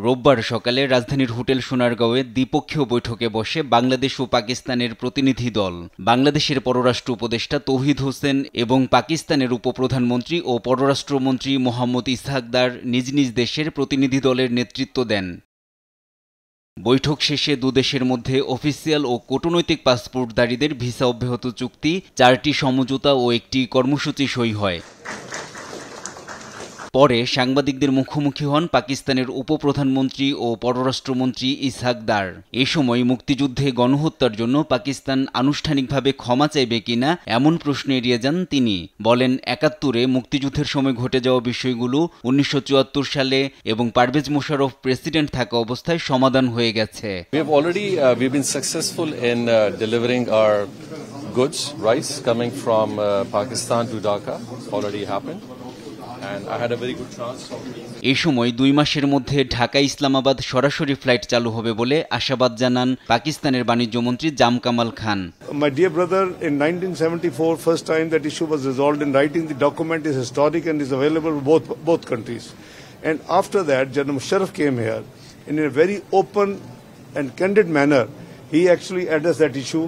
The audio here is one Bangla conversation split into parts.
রোববার সকালে রাজধানীর হোটেল সোনারগাঁওয়ে দ্বিপক্ষীয় বৈঠকে বসে বাংলাদেশ ও পাকিস্তানের প্রতিনিধি দল। বাংলাদেশের পররাষ্ট্র উপদেষ্টা তৌহিদ হোসেন এবং পাকিস্তানের উপপ্রধানমন্ত্রী ও পররাষ্ট্রমন্ত্রী মোহাম্মদ ইসহাক দার নিজ নিজ দেশের প্রতিনিধি দলের নেতৃত্ব দেন। বৈঠক শেষে দুদেশের মধ্যে অফিসিয়াল ও কূটনৈতিক পাসপোর্টধারীদের ভিসা অব্যাহত চুক্তি, 4টি সমঝোতা ও একটি কর্মসূচি সই হয়। পরে সাংবাদিকদের মুখোমুখি হন পাকিস্তানের উপপ্রধানমন্ত্রী ও পররাষ্ট্রমন্ত্রী ইসহাক দার। এ সময় মুক্তিযুদ্ধে গণহত্যার জন্য পাকিস্তান আনুষ্ঠানিকভাবে ক্ষমা চাইবে কিনা এমন প্রশ্ন এড়িয়ে যান তিনি। বলেন, ৭১-এ মুক্তিযুদ্ধের সময় ঘটে যাওয়া বিষয়গুলো ১৯৭৪ সালে এবং পারভেজ মোশাররফ প্রেসিডেন্ট থাকা অবস্থায় সমাধান হয়ে গেছে। We've been successful in delivering our goods, rice coming from Pakistan to Dhaka. It's already happened. এই সময় ২ মাসের মধ্যে ঢাকা ইসলামাবাদ সরাসরি ফ্লাইট চালু হবে বলে আশাবাদ জানান পাকিস্তানের বাণিজ্যমন্ত্রী জাম কামাল খান। My dear brother, in 1974, first time that issue was resolved in writing. The document is historic and is available for both countries. And after that, General Musharraf came here in a very open and candid manner. He actually addressed that issue.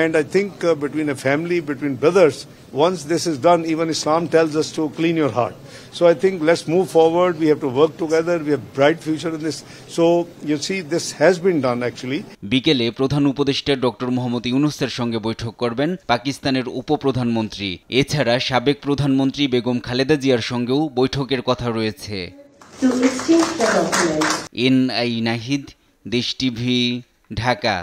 And I think between a family, between brothers, once this is done, even Islam tells us to clean your heart. So I think let's move forward. We have to work together. We have bright future in this. So you see, this has been done actually. বিকেলে প্রধান উপদেষ্টা ডক্টর মোহাম্মদ ইউনূসের সঙ্গে বৈঠক করবেন পাকিস্তানের উপপ্রধানমন্ত্রী। এছাড়া সাবেক প্রধানমন্ত্রী বেগম খালেদা জিয়ার সঙ্গেও বৈঠকের কথা রয়েছে। NI নাহিদ, দেশ টিভি, ঢাকা।